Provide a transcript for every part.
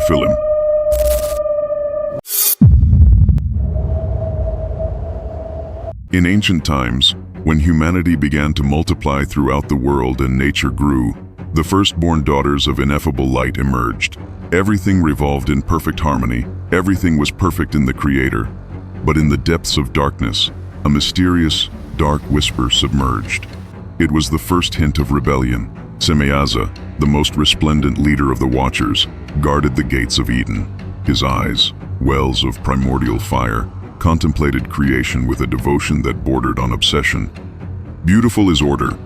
Nephilim. In ancient times, when humanity began to multiply throughout the world and nature grew, the firstborn daughters of ineffable light emerged. Everything revolved in perfect harmony, everything was perfect in the Creator. But in the depths of darkness, a mysterious, dark whisper submerged. It was the first hint of rebellion. Shemyaza, the most resplendent leader of the Watchers, guarded the gates of Eden. His eyes, wells of primordial fire, contemplated creation with a devotion that bordered on obsession. "Beautiful is order,"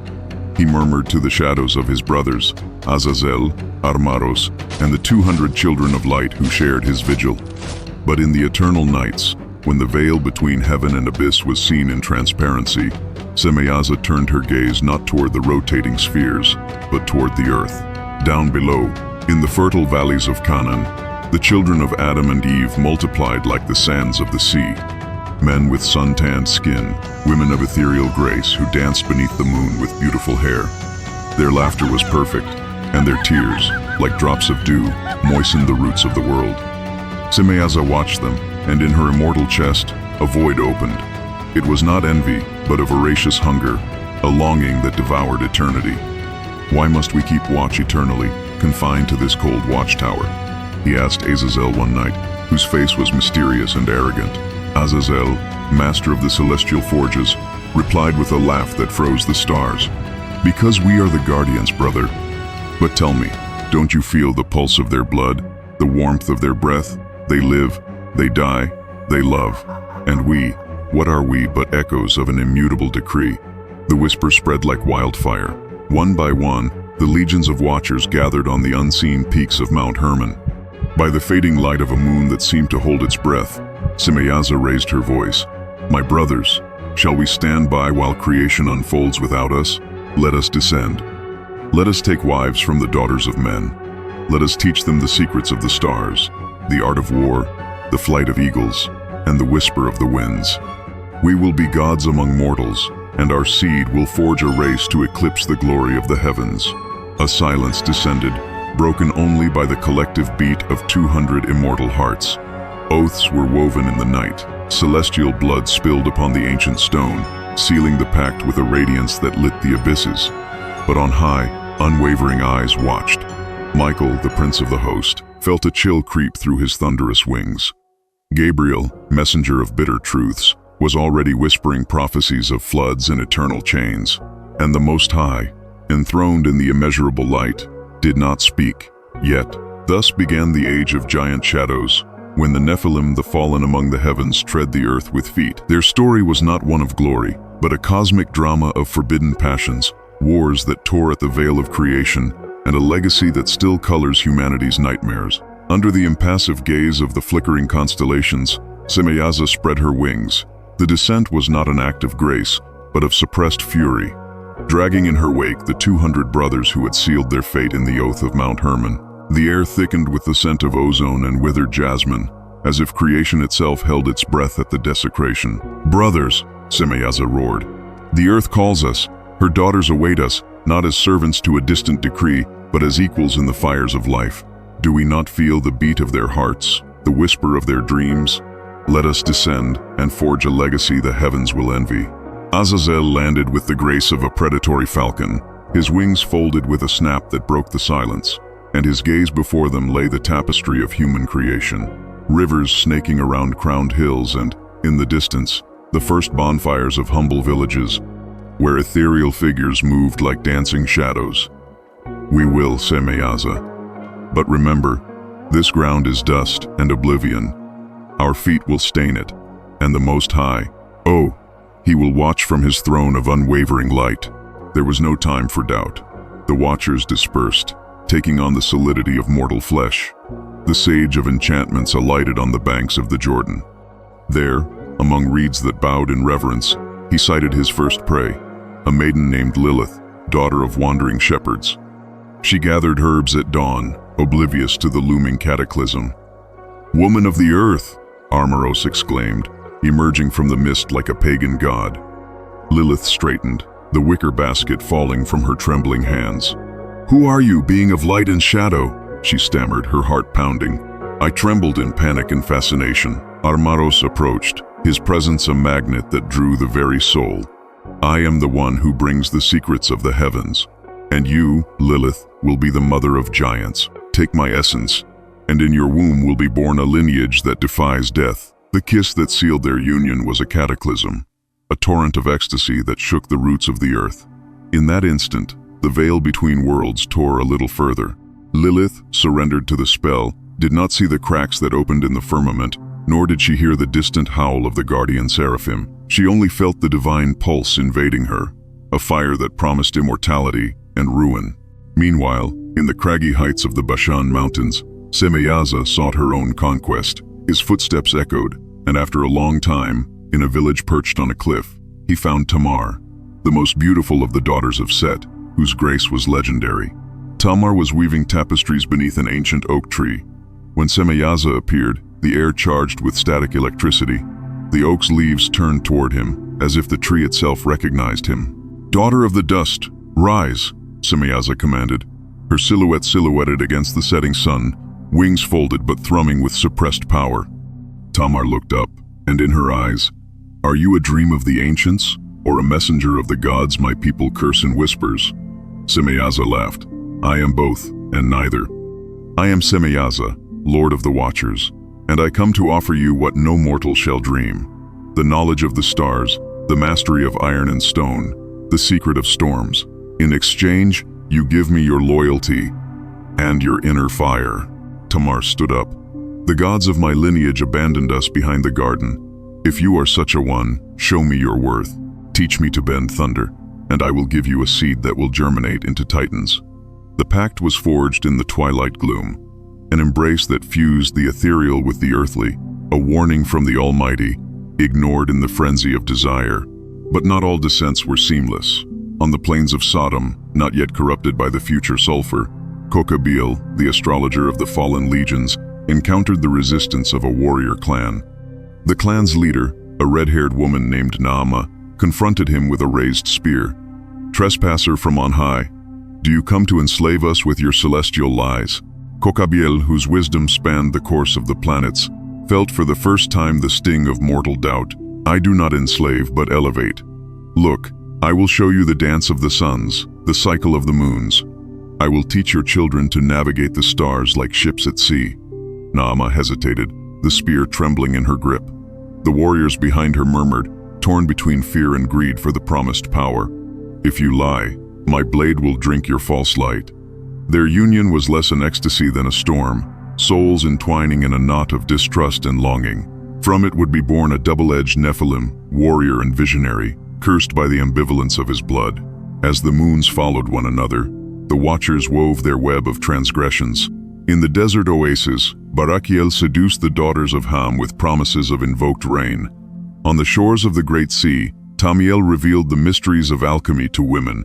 he murmured to the shadows of his brothers, Azazel, Armaros, and the 200 children of light who shared his vigil. But in the eternal nights, when the veil between heaven and abyss was seen in transparency, Shemyaza turned her gaze not toward the rotating spheres, but toward the earth. Down below, in the fertile valleys of Canaan, the children of Adam and Eve multiplied like the sands of the sea. Men with sun-tanned skin, women of ethereal grace who danced beneath the moon with beautiful hair. Their laughter was perfect, and their tears, like drops of dew, moistened the roots of the world. Shemyaza watched them, and in her immortal chest, a void opened. It was not envy, but a voracious hunger, a longing that devoured eternity. "Why must we keep watch eternally, confined to this cold watchtower?" he asked Azazel one night, whose face was mysterious and arrogant. Azazel, master of the celestial forges, replied with a laugh that froze the stars. "Because we are the guardians, brother. But tell me, don't you feel the pulse of their blood, the warmth of their breath? They live, they die, they love. And we, what are we but echoes of an immutable decree?" The whisper spread like wildfire. One by one, the legions of Watchers gathered on the unseen peaks of Mount Hermon. By the fading light of a moon that seemed to hold its breath, Shemyaza raised her voice. "My brothers, shall we stand by while creation unfolds without us? Let us descend. Let us take wives from the daughters of men. Let us teach them the secrets of the stars, the art of war, the flight of eagles, and the whisper of the winds. We will be gods among mortals, and our seed will forge a race to eclipse the glory of the heavens." A silence descended, broken only by the collective beat of 200 immortal hearts. Oaths were woven in the night. Celestial blood spilled upon the ancient stone, sealing the pact with a radiance that lit the abysses. But on high, unwavering eyes watched. Michael, the prince of the host, felt a chill creep through his thunderous wings. Gabriel, messenger of bitter truths, was already whispering prophecies of floods and eternal chains. And the Most High, enthroned in the immeasurable light, did not speak. Yet, thus began the age of giant shadows, when the Nephilim, the fallen among the heavens, tread the earth with feet. Their story was not one of glory, but a cosmic drama of forbidden passions, wars that tore at the veil of creation, and a legacy that still colors humanity's nightmares. Under the impassive gaze of the flickering constellations, Shemyaza spread her wings. The descent was not an act of grace, but of suppressed fury. Dragging in her wake the 200 brothers who had sealed their fate in the oath of Mount Hermon. The air thickened with the scent of ozone and withered jasmine, as if creation itself held its breath at the desecration. "Brothers," Shemyaza roared, "the earth calls us. Her daughters await us, not as servants to a distant decree, but as equals in the fires of life. Do we not feel the beat of their hearts, the whisper of their dreams? Let us descend and forge a legacy the heavens will envy." Azazel landed with the grace of a predatory falcon, his wings folded with a snap that broke the silence, and his gaze before them lay the tapestry of human creation. Rivers snaking around crowned hills and, in the distance, the first bonfires of humble villages, where ethereal figures moved like dancing shadows. "We will, Shemyaza. But remember, this ground is dust and oblivion. Our feet will stain it, and the Most High, oh, he will watch from his throne of unwavering light." There was no time for doubt. The Watchers dispersed, taking on the solidity of mortal flesh. The sage of enchantments alighted on the banks of the Jordan. There, among reeds that bowed in reverence, he sighted his first prey, a maiden named Lilith, daughter of wandering shepherds. She gathered herbs at dawn, oblivious to the looming cataclysm. "Woman of the earth," Armaros exclaimed, emerging from the mist like a pagan god. Lilith straightened, the wicker basket falling from her trembling hands. "Who are you, being of light and shadow?" she stammered, her heart pounding. I trembled in panic and fascination. Armaros approached, his presence a magnet that drew the very soul. I am the one who brings the secrets of the heavens. And you, Lilith, will be the mother of giants. Take my essence, and in your womb will be born a lineage that defies death. The kiss that sealed their union was a cataclysm, a torrent of ecstasy that shook the roots of the earth. In that instant, the veil between worlds tore a little further. Lilith, surrendered to the spell, did not see the cracks that opened in the firmament, nor did she hear the distant howl of the guardian seraphim. She only felt the divine pulse invading her, a fire that promised immortality and ruin. Meanwhile, in the craggy heights of the Bashan Mountains, Shemyaza sought her own conquest. His footsteps echoed, and after a long time, in a village perched on a cliff, he found Tamar, the most beautiful of the daughters of Set, whose grace was legendary. Tamar was weaving tapestries beneath an ancient oak tree. When Shemyaza appeared, the air charged with static electricity. The oak's leaves turned toward him, as if the tree itself recognized him. "Daughter of the dust, rise," Shemyaza commanded, her silhouette silhouetted against the setting sun, wings folded but thrumming with suppressed power. Tamar looked up, and in her eyes, "Are you a dream of the ancients, or a messenger of the gods my people curse in whispers?" Shemyaza laughed. "I am both, and neither. I am Shemyaza, Lord of the Watchers, and I come to offer you what no mortal shall dream: the knowledge of the stars, the mastery of iron and stone, the secret of storms. In exchange, you give me your loyalty and your inner fire." Tamar stood up. "The gods of my lineage abandoned us behind the garden. If you are such a one, show me your worth. Teach me to bend thunder, and I will give you a seed that will germinate into titans." The pact was forged in the twilight gloom, an embrace that fused the ethereal with the earthly, a warning from the Almighty, ignored in the frenzy of desire. But not all descents were seamless. On the plains of Sodom, not yet corrupted by the future sulfur, Kokabeel, the astrologer of the fallen legions, encountered the resistance of a warrior clan. The clan's leader, a red-haired woman named Naamah, confronted him with a raised spear. "Trespasser from on high, do you come to enslave us with your celestial lies?" Kokabeel, whose wisdom spanned the course of the planets, felt for the first time the sting of mortal doubt. "I do not enslave but elevate. Look, I will show you the dance of the suns, the cycle of the moons. I will teach your children to navigate the stars like ships at sea." Naamah hesitated, the spear trembling in her grip. The warriors behind her murmured, torn between fear and greed for the promised power. "If you lie, my blade will drink your false light." Their union was less an ecstasy than a storm, souls entwining in a knot of distrust and longing. From it would be born a double-edged Nephilim, warrior and visionary, cursed by the ambivalence of his blood. As the moons followed one another, the Watchers wove their web of transgressions. In the desert oasis, Barakiel seduced the daughters of Ham with promises of invoked rain. On the shores of the Great Sea, Tamiel revealed the mysteries of alchemy to women.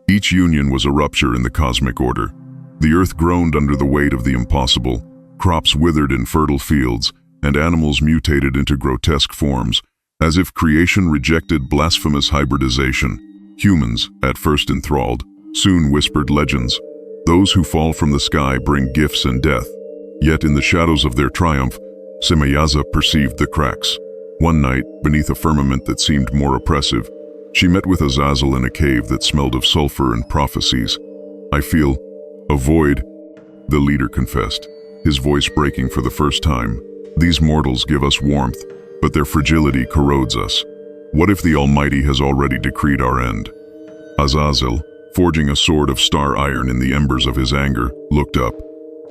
Each union was a rupture in the cosmic order. The earth groaned under the weight of the impossible, crops withered in fertile fields, and animals mutated into grotesque forms, as if creation rejected blasphemous hybridization. Humans, at first enthralled, soon whispered legends. Those who fall from the sky bring gifts and death. Yet in the shadows of their triumph, Shemyaza perceived the cracks. One night, beneath a firmament that seemed more oppressive, she met with Azazel in a cave that smelled of sulfur and prophecies. "I feel a void," the leader confessed, his voice breaking for the first time. "These mortals give us warmth, but their fragility corrodes us. What if the Almighty has already decreed our end?" Azazel, forging a sword of star iron in the embers of his anger, looked up.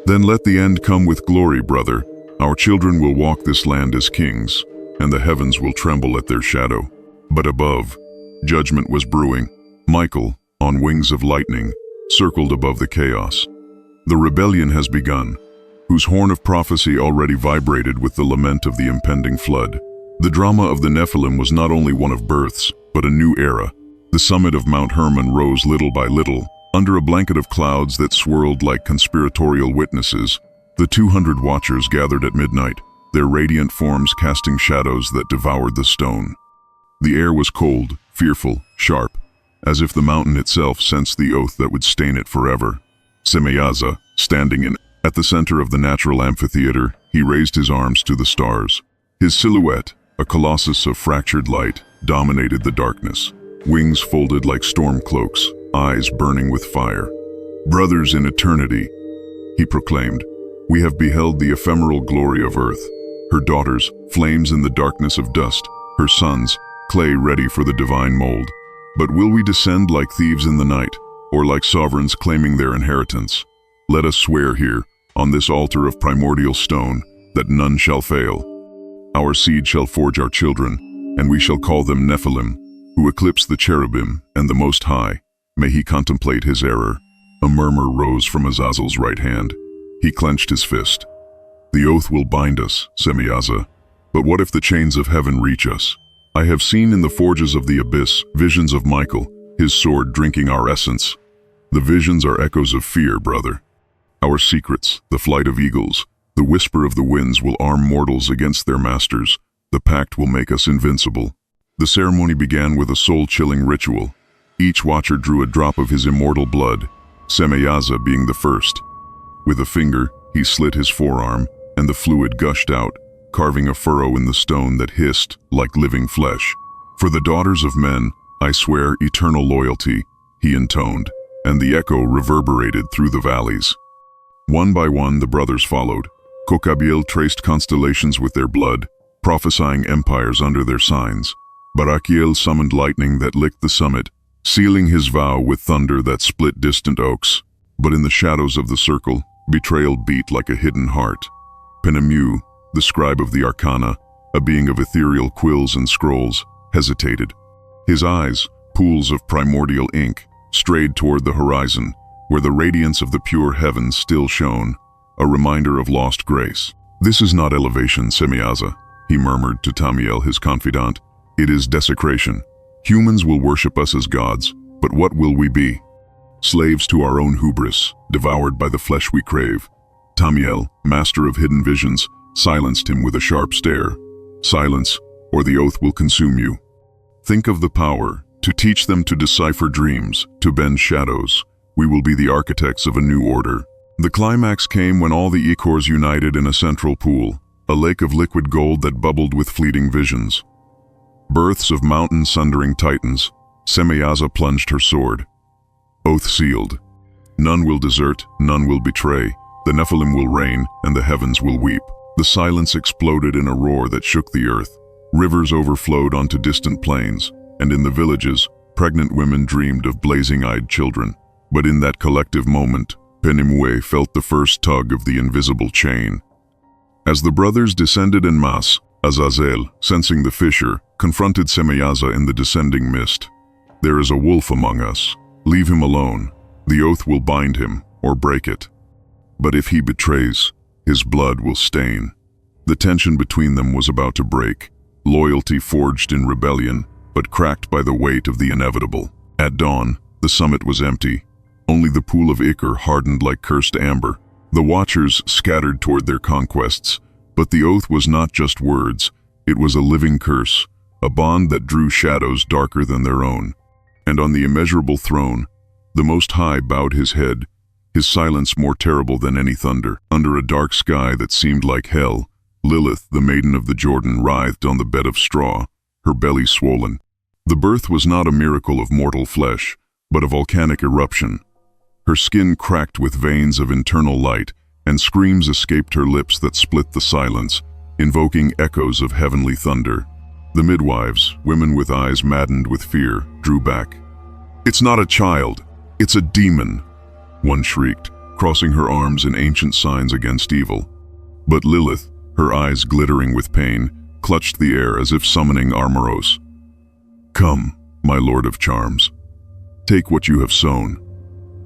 "Then let the end come with glory, brother. Our children will walk this land as kings, and the heavens will tremble at their shadow." But above, judgment was brewing. Michael, on wings of lightning, circled above the chaos. The rebellion has begun, whose horn of prophecy already vibrated with the lament of the impending flood. The drama of the Nephilim was not only one of births, but a new era. The summit of Mount Hermon rose little by little, under a blanket of clouds that swirled like conspiratorial witnesses. The 200 Watchers gathered at midnight, their radiant forms casting shadows that devoured the stone. The air was cold, fearful, sharp, as if the mountain itself sensed the oath that would stain it forever. Shemyaza, standing in At the center of the natural amphitheater, he raised his arms to the stars. His silhouette, a colossus of fractured light, dominated the darkness. Wings folded like storm cloaks, eyes burning with fire. "Brothers in eternity," he proclaimed, "we have beheld the ephemeral glory of earth. Her daughters, flames in the darkness of dust. Her sons, clay ready for the divine mold. But will we descend like thieves in the night, or like sovereigns claiming their inheritance? Let us swear here, on this altar of primordial stone, that none shall fail. Our seed shall forge our children, and we shall call them Nephilim, who eclipse the cherubim and the Most High. May he contemplate his error." A murmur rose from Azazel's right hand. He clenched his fist. "The oath will bind us, Shemyaza. But what if the chains of heaven reach us? I have seen in the forges of the abyss visions of Michael, his sword drinking our essence. The visions are echoes of fear, brother. Our secrets, the flight of eagles, the whisper of the winds will arm mortals against their masters. The pact will make us invincible." The ceremony began with a soul-chilling ritual. Each watcher drew a drop of his immortal blood, Shemyaza being the first. With a finger, he slit his forearm, and the fluid gushed out, carving a furrow in the stone that hissed like living flesh. "For the daughters of men, I swear eternal loyalty," he intoned, and the echo reverberated through the valleys. One by one, the brothers followed. Kokabiel traced constellations with their blood, prophesying empires under their signs. Barakiel summoned lightning that licked the summit, sealing his vow with thunder that split distant oaks. But in the shadows of the circle, betrayal beat like a hidden heart. Penemue, the scribe of the arcana, a being of ethereal quills and scrolls, hesitated. His eyes, pools of primordial ink, strayed toward the horizon, where the radiance of the pure heavens still shone, a reminder of lost grace. "This is not elevation, Shemyaza," he murmured to Tamiel, his confidant. "It is desecration. Humans will worship us as gods, but what will we be? Slaves to our own hubris, devoured by the flesh we crave." Tamiel, master of hidden visions, silenced him with a sharp stare. "Silence, or the oath will consume you. Think of the power, to teach them to decipher dreams, to bend shadows. We will be the architects of a new order." The climax came when all the Echors united in a central pool, a lake of liquid gold that bubbled with fleeting visions. Births of mountain-sundering titans, Shemyaza plunged her sword. Oath sealed. None will desert, none will betray. The Nephilim will reign, and the heavens will weep. The silence exploded in a roar that shook the earth. Rivers overflowed onto distant plains, and in the villages, pregnant women dreamed of blazing-eyed children. But in that collective moment, Penemue felt the first tug of the invisible chain. As the brothers descended en masse, Azazel, sensing the fissure, confronted Shemyaza in the descending mist. "There is a wolf among us. Leave him alone. The oath will bind him, or break it. But if he betrays, his blood will stain." The tension between them was about to break, loyalty forged in rebellion, but cracked by the weight of the inevitable. At dawn, the summit was empty. Only the pool of ichor hardened like cursed amber. The watchers scattered toward their conquests, but the oath was not just words. It was a living curse, a bond that drew shadows darker than their own. And on the immeasurable throne, the Most High bowed his head, his silence more terrible than any thunder. Under a dark sky that seemed like hell, Lilith, the maiden of the Jordan, writhed on the bed of straw, her belly swollen. The birth was not a miracle of mortal flesh, but a volcanic eruption. Her skin cracked with veins of internal light, and screams escaped her lips that split the silence, invoking echoes of heavenly thunder. The midwives, women with eyes maddened with fear, drew back. "It's not a child, it's a demon," one shrieked, crossing her arms in ancient signs against evil. But Lilith, her eyes glittering with pain, clutched the air as if summoning Armoros. "Come, my lord of charms. Take what you have sown,"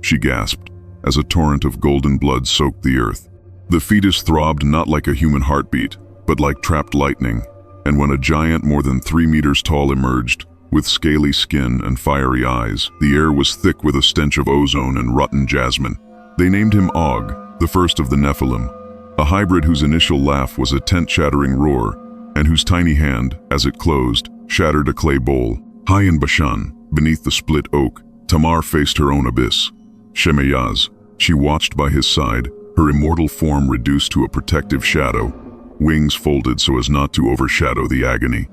she gasped, as a torrent of golden blood soaked the earth. The fetus throbbed not like a human heartbeat, but like trapped lightning, and when a giant more than 3 meters tall emerged, with scaly skin and fiery eyes, the air was thick with a stench of ozone and rotten jasmine. They named him Og, the first of the Nephilim, a hybrid whose initial laugh was a tent-shattering roar, and whose tiny hand, as it closed, shattered a clay bowl. High in Bashan, beneath the split oak, Tamar faced her own abyss. Shemyaza, she watched by his side, her immortal form reduced to a protective shadow, wings folded so as not to overshadow the agony.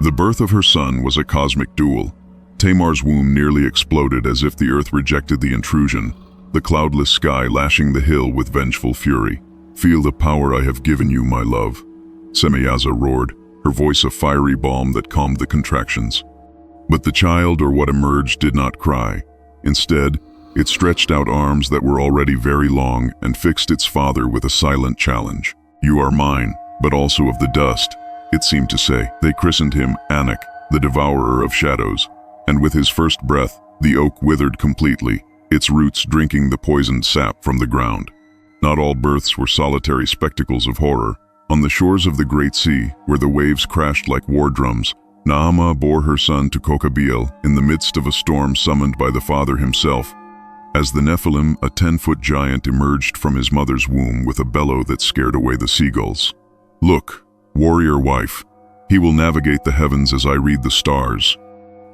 The birth of her son was a cosmic duel. Tamar's womb nearly exploded as if the earth rejected the intrusion, the cloudless sky lashing the hill with vengeful fury. "Feel the power I have given you, my love," Shemyaza roared, her voice a fiery balm that calmed the contractions. But the child, or what emerged, did not cry. Instead, it stretched out arms that were already very long and fixed its father with a silent challenge. "You are mine, but also of the dust," it seemed to say. They christened him Anak, the devourer of shadows, and with his first breath, the oak withered completely, its roots drinking the poisoned sap from the ground. Not all births were solitary spectacles of horror. On the shores of the Great Sea, where the waves crashed like war drums, Naamah bore her son to Kokabeel in the midst of a storm summoned by the father himself. As the Nephilim, a 10-foot giant emerged from his mother's womb with a bellow that scared away the seagulls. "Look, warrior wife, he will navigate the heavens as I read the stars,"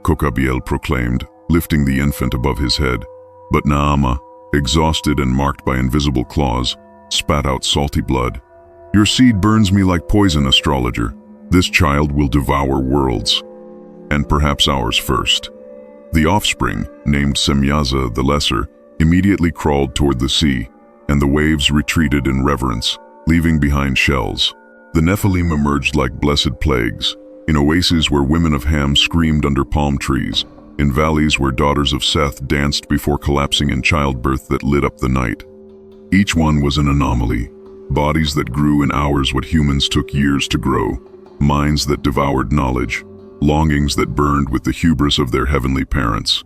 Kokabeel proclaimed, lifting the infant above his head. But Naamah, exhausted and marked by invisible claws, spat out salty blood. "Your seed burns me like poison, astrologer. This child will devour worlds, and perhaps ours first." The offspring, named Shemyaza the Lesser, immediately crawled toward the sea, and the waves retreated in reverence, leaving behind shells. The Nephilim emerged like blessed plagues, in oases where women of Ham screamed under palm trees, in valleys where daughters of Seth danced before collapsing in childbirth that lit up the night. Each one was an anomaly, bodies that grew in hours what humans took years to grow, minds that devoured knowledge, longings that burned with the hubris of their heavenly parents.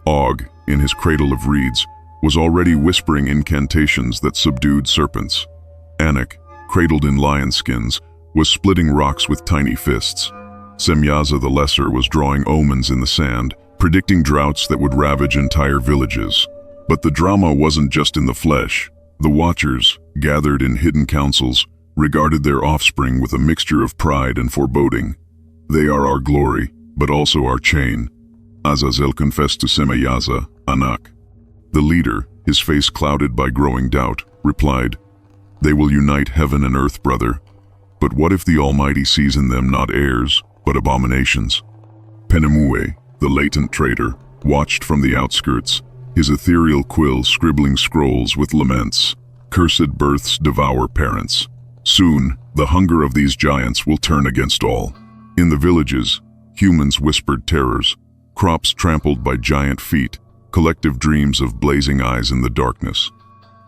Og, in his cradle of reeds, was already whispering incantations that subdued serpents. Anak, cradled in lion skins, was splitting rocks with tiny fists. Shemyaza the Lesser was drawing omens in the sand, predicting droughts that would ravage entire villages. But the drama wasn't just in the flesh. The Watchers, gathered in hidden councils, regarded their offspring with a mixture of pride and foreboding. "They are our glory, but also our chain," Azazel confessed to Shemyaza, Anak. The leader, his face clouded by growing doubt, replied, "They will unite heaven and earth, brother. But what if the Almighty sees in them not heirs, but abominations?" Penemue, the latent traitor, watched from the outskirts, his ethereal quill scribbling scrolls with laments. "Cursed births devour parents. Soon, the hunger of these giants will turn against all." In the villages, humans whispered terrors, crops trampled by giant feet, collective dreams of blazing eyes in the darkness.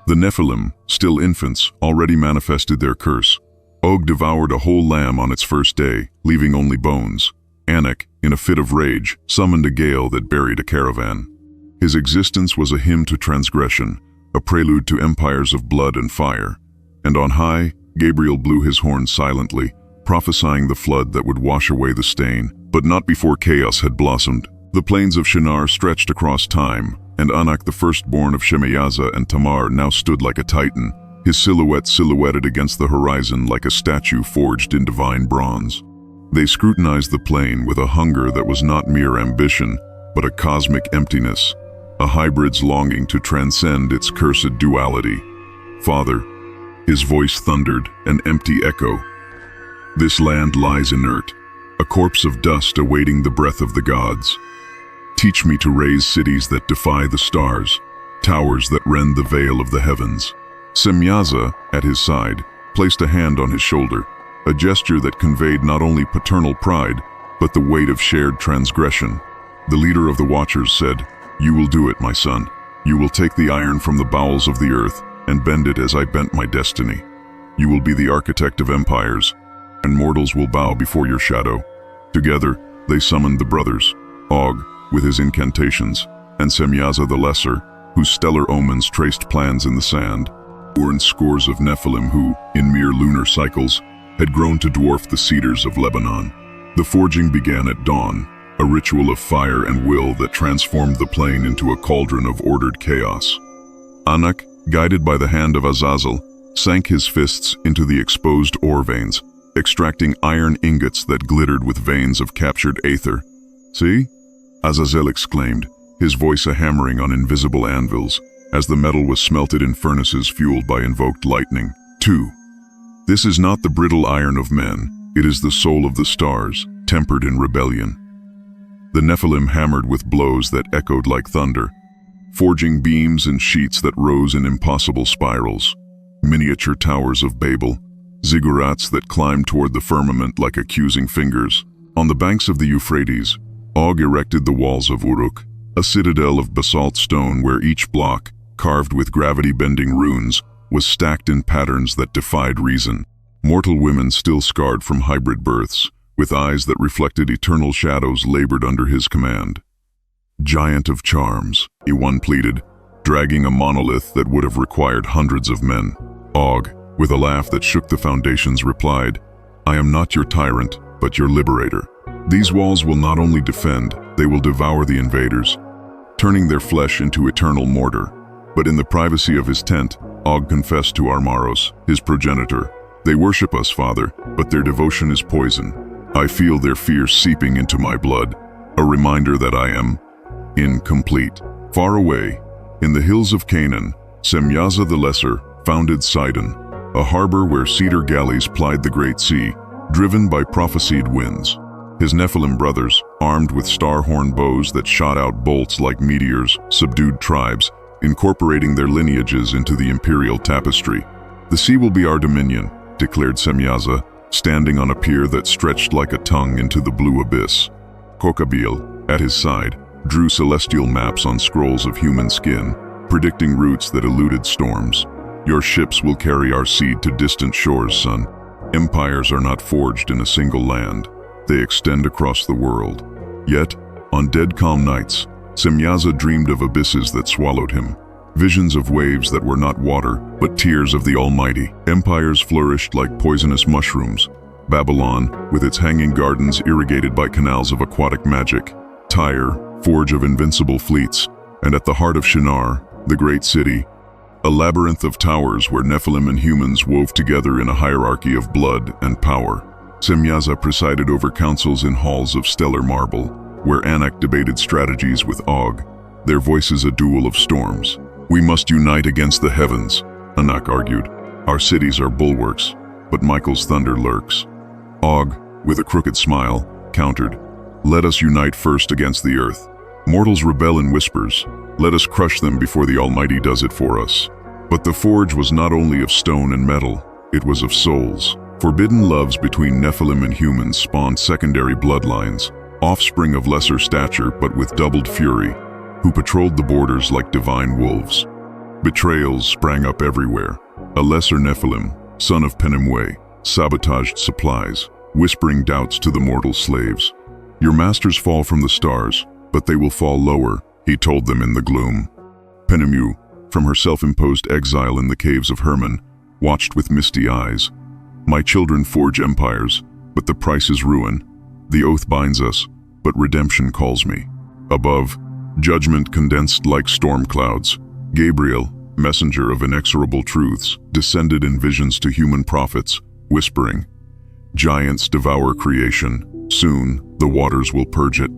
The Nephilim, still infants, already manifested their curse. Og devoured a whole lamb on its first day, leaving only bones. Anak, in a fit of rage, summoned a gale that buried a caravan. His existence was a hymn to transgression, a prelude to empires of blood and fire. And on high, Gabriel blew his horn silently, prophesying the flood that would wash away the stain, but not before chaos had blossomed. The plains of Shinar stretched across time, and Anak, the firstborn of Shemyaza and Tamar, now stood like a titan, his silhouette silhouetted against the horizon like a statue forged in divine bronze. They scrutinized the plain with a hunger that was not mere ambition, but a cosmic emptiness, a hybrid's longing to transcend its cursed duality. "Father," his voice thundered, an empty echo. "This land lies inert, a corpse of dust awaiting the breath of the gods. Teach me to raise cities that defy the stars, towers that rend the veil of the heavens." Shemyaza, at his side, placed a hand on his shoulder, a gesture that conveyed not only paternal pride, but the weight of shared transgression. The leader of the Watchers said, "You will do it, my son. You will take the iron from the bowels of the earth and bend it as I bent my destiny. You will be the architect of empires, and mortals will bow before your shadow." Together, they summoned the brothers, Og, with his incantations, and Shemyaza the Lesser, whose stellar omens traced plans in the sand. And scores of Nephilim who, in mere lunar cycles, had grown to dwarf the cedars of Lebanon. The forging began at dawn, a ritual of fire and will that transformed the plain into a cauldron of ordered chaos. Anak, guided by the hand of Azazel, sank his fists into the exposed ore veins, extracting iron ingots that glittered with veins of captured aether. "See?" Azazel exclaimed, his voice a hammering on invisible anvils. as the metal was smelted in furnaces fueled by invoked lightning. 2. This is not the brittle iron of men, it is the soul of the stars, tempered in rebellion. The Nephilim hammered with blows that echoed like thunder, forging beams and sheets that rose in impossible spirals, miniature towers of Babel, ziggurats that climbed toward the firmament like accusing fingers. On the banks of the Euphrates, Og erected the walls of Uruk, a citadel of basalt stone where each block, carved with gravity-bending runes, was stacked in patterns that defied reason. Mortal women still scarred from hybrid births, with eyes that reflected eternal shadows labored under his command. Giant of charms, E1 pleaded, dragging a monolith that would have required hundreds of men. Og, with a laugh that shook the foundations, replied, I am not your tyrant, but your liberator. These walls will not only defend, they will devour the invaders, turning their flesh into eternal mortar. But in the privacy of his tent, Og confessed to Armaros, his progenitor, They worship us, Father, but their devotion is poison. I feel their fear seeping into my blood, a reminder that I am incomplete. Far away, in the hills of Canaan, Shemyaza the Lesser founded Sidon, a harbor where cedar galleys plied the great sea, driven by prophesied winds. His Nephilim brothers, armed with star-horn bows that shot out bolts like meteors, subdued tribes, incorporating their lineages into the imperial tapestry. The sea will be our dominion, declared Shemyaza, standing on a pier that stretched like a tongue into the blue abyss. Kokabil, at his side, drew celestial maps on scrolls of human skin, predicting routes that eluded storms. Your ships will carry our seed to distant shores, son. Empires are not forged in a single land. They extend across the world. Yet, on dead calm nights, Shemyaza dreamed of abysses that swallowed him. Visions of waves that were not water, but tears of the Almighty. Empires flourished like poisonous mushrooms. Babylon, with its hanging gardens irrigated by canals of aquatic magic. Tyre, forge of invincible fleets. And at the heart of Shinar, the great city, a labyrinth of towers where Nephilim and humans wove together in a hierarchy of blood and power. Shemyaza presided over councils in halls of stellar marble, where Anak debated strategies with Og, their voices a duel of storms. We must unite against the heavens, Anak argued. Our cities are bulwarks, but Michael's thunder lurks. Og, with a crooked smile, countered, Let us unite first against the earth. Mortals rebel in whispers. Let us crush them before the Almighty does it for us. But the forge was not only of stone and metal, it was of souls. Forbidden loves between Nephilim and humans spawned secondary bloodlines, offspring of lesser stature but with doubled fury, who patrolled the borders like divine wolves. Betrayals sprang up everywhere. A lesser Nephilim, son of Penemue, sabotaged supplies, whispering doubts to the mortal slaves. Your masters fall from the stars, but they will fall lower, he told them in the gloom. Penemue, from her self-imposed exile in the caves of Hermon, watched with misty eyes. My children forge empires, but the price is ruin. The oath binds us, but redemption calls me. Above, judgment condensed like storm clouds. Gabriel, messenger of inexorable truths, descended in visions to human prophets, whispering, Giants devour creation. Soon, the waters will purge it.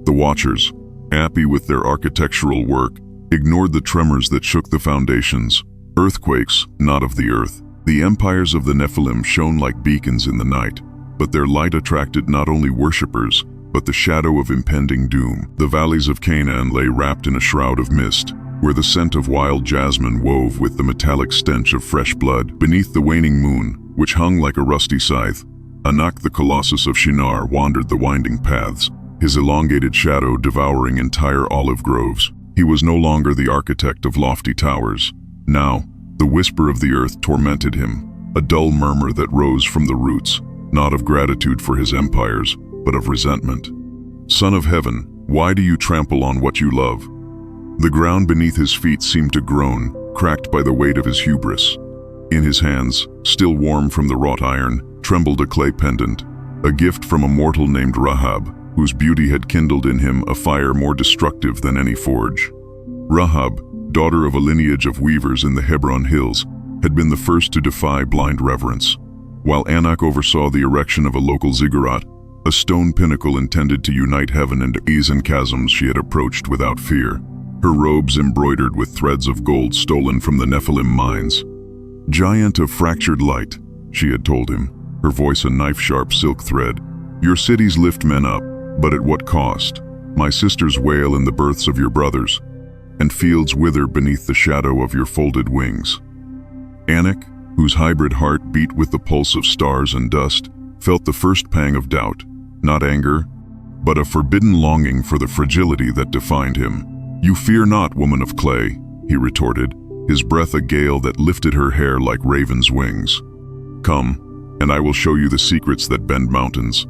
The Watchers, happy with their architectural work, ignored the tremors that shook the foundations. Earthquakes, not of the earth. The empires of the Nephilim shone like beacons in the night, but their light attracted not only worshippers, but the shadow of impending doom. The valleys of Canaan lay wrapped in a shroud of mist, where the scent of wild jasmine wove with the metallic stench of fresh blood. Beneath the waning moon, which hung like a rusty scythe, Anak, the colossus of Shinar, wandered the winding paths, his elongated shadow devouring entire olive groves. He was no longer the architect of lofty towers. Now, the whisper of the earth tormented him, a dull murmur that rose from the roots, not of gratitude for his empires, but of resentment. Son of heaven, why do you trample on what you love? The ground beneath his feet seemed to groan, cracked by the weight of his hubris. In his hands, still warm from the wrought iron, trembled a clay pendant, a gift from a mortal named Rahab, whose beauty had kindled in him a fire more destructive than any forge. Rahab, daughter of a lineage of weavers in the Hebron Hills, had been the first to defy blind reverence. While Anak oversaw the erection of a local ziggurat, a stone pinnacle intended to unite heaven and ease and chasms she had approached without fear. her robes embroidered with threads of gold stolen from the Nephilim mines. "Giant of fractured light," she had told him, her voice a knife-sharp silk thread. "Your cities lift men up, but at what cost? My sisters wail in the births of your brothers, and fields wither beneath the shadow of your folded wings." Anak, whose hybrid heart beat with the pulse of stars and dust, felt the first pang of doubt, not anger, but a forbidden longing for the fragility that defined him. "You fear not, woman of clay," he retorted, his breath a gale that lifted her hair like raven's wings. "Come, and I will show you the secrets that bend mountains."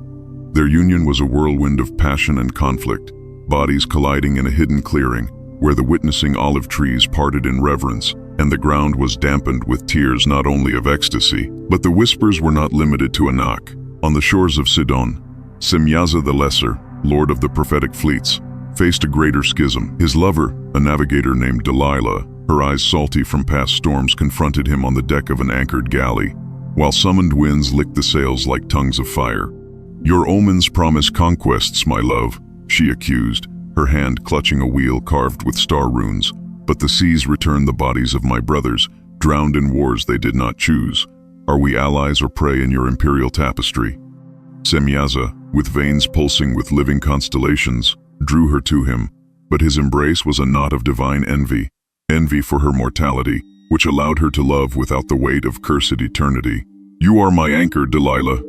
Their union was a whirlwind of passion and conflict, bodies colliding in a hidden clearing, where the witnessing olive trees parted in reverence, and the ground was dampened with tears not only of ecstasy, but the whispers were not limited to Anak. On the shores of Sidon, Shemyaza the Lesser, lord of the prophetic fleets, faced a greater schism. His lover, a navigator named Delilah, her eyes salty from past storms, confronted him on the deck of an anchored galley, while summoned winds licked the sails like tongues of fire. "Your omens promise conquests, my love," she accused, her hand clutching a wheel carved with star runes. "But the seas return the bodies of my brothers, drowned in wars they did not choose. Are we allies or prey in your imperial tapestry?" Shemyaza, with veins pulsing with living constellations, drew her to him, but his embrace was a knot of divine envy for her mortality, which allowed her to love without the weight of cursed eternity. "You are my anchor, Delilah,"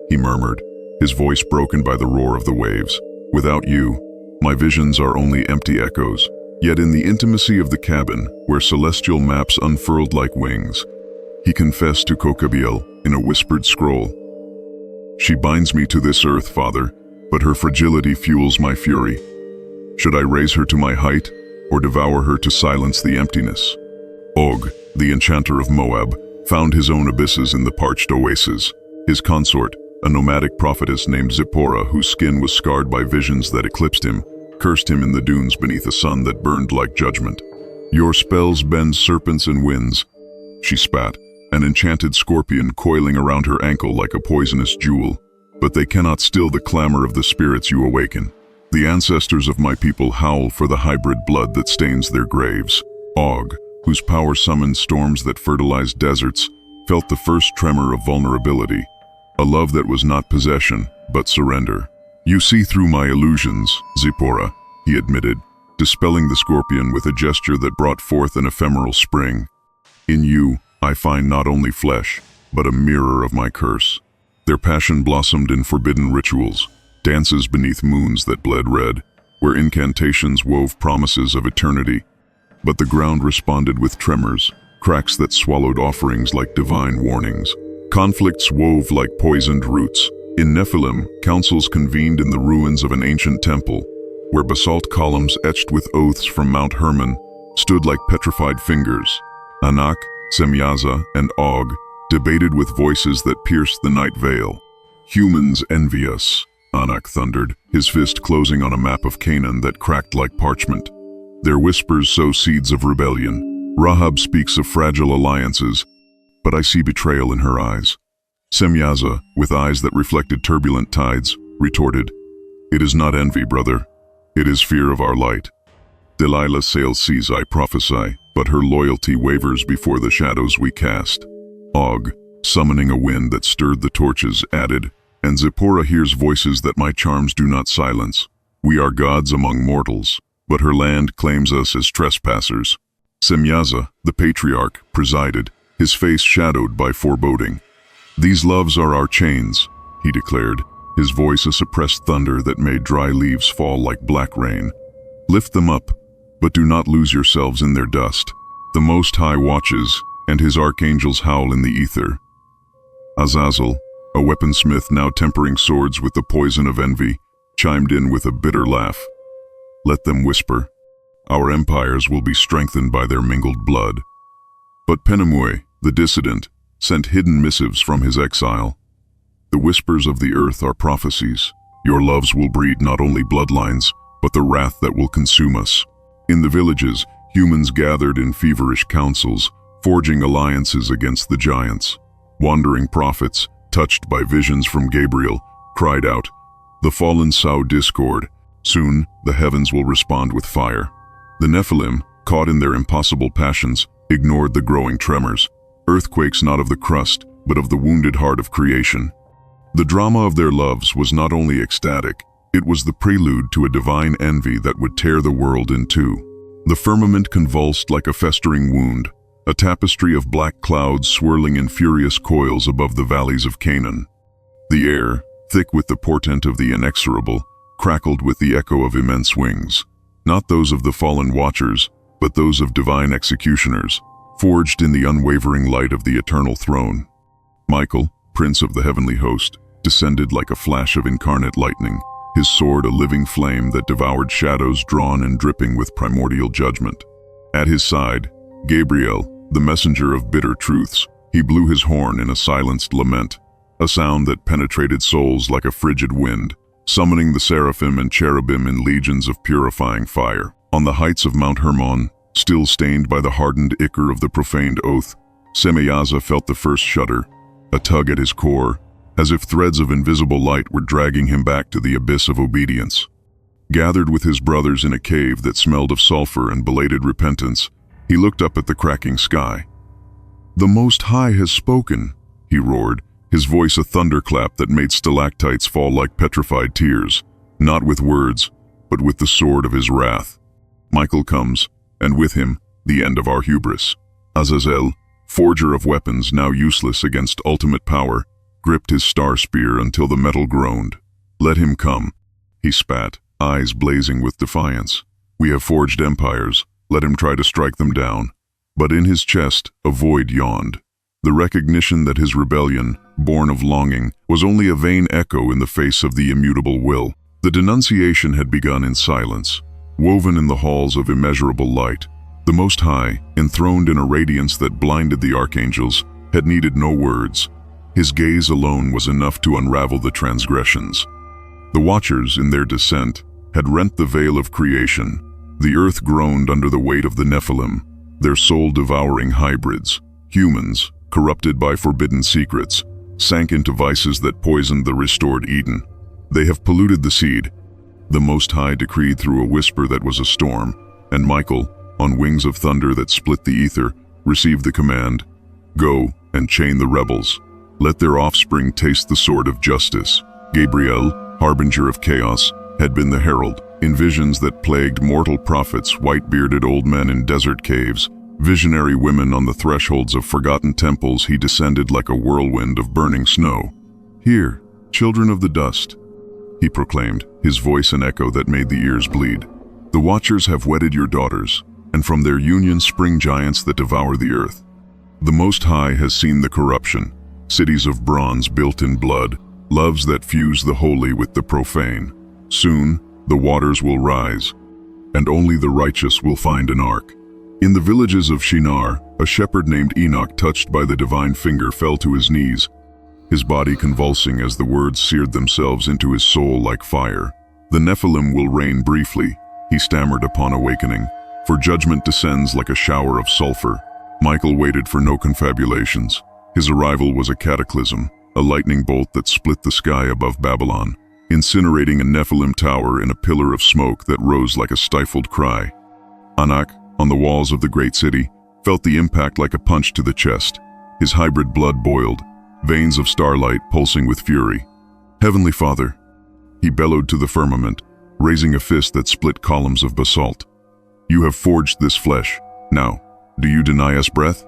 he murmured, his voice broken by the roar of the waves. "Without you, my visions are only empty echoes." Yet in the intimacy of the cabin, where celestial maps unfurled like wings, he confessed to Gabriel in a whispered scroll, "She binds me to this earth, Father, but her fragility fuels my fury. Should I raise her to my height, or devour her to silence the emptiness?" Og, the enchanter of Moab, found his own abysses in the parched oasis. His consort, a nomadic prophetess named Zipporah, whose skin was scarred by visions that eclipsed him, cursed him in the dunes beneath a sun that burned like judgment. "Your spells bend serpents and winds," she spat, an enchanted scorpion coiling around her ankle like a poisonous jewel. "But they cannot still the clamor of the spirits you awaken. The ancestors of my people howl for the hybrid blood that stains their graves." Og, whose power summoned storms that fertilized deserts, felt the first tremor of vulnerability, a love that was not possession, but surrender. "You see through my illusions, Zipporah," he admitted, dispelling the scorpion with a gesture that brought forth an ephemeral spring. "In you, I find not only flesh, but a mirror of my curse." Their passion blossomed in forbidden rituals, dances beneath moons that bled red, where incantations wove promises of eternity. But the ground responded with tremors, cracks that swallowed offerings like divine warnings. Conflicts wove like poisoned roots. In Nephilim, councils convened in the ruins of an ancient temple, where basalt columns etched with oaths from Mount Hermon stood like petrified fingers. Anak, Shemyaza, and Og debated with voices that pierced the night veil. "Humans envy us," Anak thundered, his fist closing on a map of Canaan that cracked like parchment. "Their whispers sow seeds of rebellion. Rahab speaks of fragile alliances, but I see betrayal in her eyes." Shemyaza, with eyes that reflected turbulent tides, retorted, "It is not envy, brother. It is fear of our light. Delilah sails seas, I prophesy, but her loyalty wavers before the shadows we cast." Og, summoning a wind that stirred the torches, added, "And Zipporah hears voices that my charms do not silence. We are gods among mortals, but her land claims us as trespassers." Shemyaza, the patriarch, presided, his face shadowed by foreboding. "These loves are our chains," he declared, his voice a suppressed thunder that made dry leaves fall like black rain. "Lift them up, but do not lose yourselves in their dust. The Most High watches, and his archangels howl in the ether." Azazel, a weaponsmith now tempering swords with the poison of envy, chimed in with a bitter laugh. "Let them whisper. Our empires will be strengthened by their mingled blood." But Penemue, the dissident, sent hidden missives from his exile. "The whispers of the earth are prophecies. Your loves will breed not only bloodlines, but the wrath that will consume us." In the villages, humans gathered in feverish councils, forging alliances against the giants. Wandering prophets, touched by visions from Gabriel, cried out, "The fallen sow discord. Soon, the heavens will respond with fire." The Nephilim, caught in their impossible passions, ignored the growing tremors, earthquakes not of the crust, but of the wounded heart of creation. The drama of their loves was not only ecstatic, it was the prelude to a divine envy that would tear the world in two. The firmament convulsed like a festering wound, a tapestry of black clouds swirling in furious coils above the valleys of Canaan. The air, thick with the portent of the inexorable, crackled with the echo of immense wings, not those of the fallen watchers, but those of divine executioners, forged in the unwavering light of the eternal throne. Michael, prince of the heavenly host, descended like a flash of incarnate lightning, his sword a living flame that devoured shadows drawn and dripping with primordial judgment. At his side, Gabriel, the messenger of bitter truths, he blew his horn in a silenced lament, a sound that penetrated souls like a frigid wind, summoning the seraphim and cherubim in legions of purifying fire. On the heights of Mount Hermon, still stained by the hardened ichor of the profaned oath, Shemyaza felt the first shudder, a tug at his core, as if threads of invisible light were dragging him back to the abyss of obedience. Gathered with his brothers in a cave that smelled of sulfur and belated repentance, he looked up at the cracking sky. "The Most High has spoken," he roared, his voice a thunderclap that made stalactites fall like petrified tears, not with words, but with the sword of his wrath. Michael comes, and with him, the end of our hubris. Azazel, forger of weapons now useless against ultimate power, gripped his star spear until the metal groaned. "Let him come," he spat, eyes blazing with defiance. "We have forged empires, let him try to strike them down." But in his chest, a void yawned. The recognition that his rebellion, born of longing, was only a vain echo in the face of the immutable will. The denunciation had begun in silence, woven in the halls of immeasurable light. The Most High, enthroned in a radiance that blinded the archangels, had needed no words. His gaze alone was enough to unravel the transgressions. The Watchers, in their descent, had rent the veil of creation. The earth groaned under the weight of the Nephilim, their soul-devouring hybrids. Humans, corrupted by forbidden secrets, sank into vices that poisoned the restored Eden. They have polluted the seed. The Most High decreed through a whisper that was a storm, and Michael, on wings of thunder that split the ether, received the command, "Go and chain the rebels. Let their offspring taste the sword of justice." Gabriel, harbinger of chaos, had been the herald. In visions that plagued mortal prophets, white-bearded old men in desert caves, visionary women on the thresholds of forgotten temples, he descended like a whirlwind of burning snow. "Here, children of the dust," he proclaimed, his voice an echo that made the ears bleed. "The Watchers have wedded your daughters, and from their union spring giants that devour the earth. The Most High has seen the corruption, cities of bronze built in blood, loves that fuse the holy with the profane. Soon, the waters will rise, and only the righteous will find an ark." In the villages of Shinar, a shepherd named Anak, touched by the divine finger, fell to his knees, his body convulsing as the words seared themselves into his soul like fire. "The Nephilim will reign briefly," he stammered upon awakening, "for judgment descends like a shower of sulfur." Michael waited for no confabulations. His arrival was a cataclysm, a lightning bolt that split the sky above Babylon, incinerating a Nephilim tower in a pillar of smoke that rose like a stifled cry. Anak, on the walls of the great city, felt the impact like a punch to the chest. His hybrid blood boiled, veins of starlight pulsing with fury. "Heavenly Father," he bellowed to the firmament, raising a fist that split columns of basalt. "You have forged this flesh. Now, do you deny us breath?"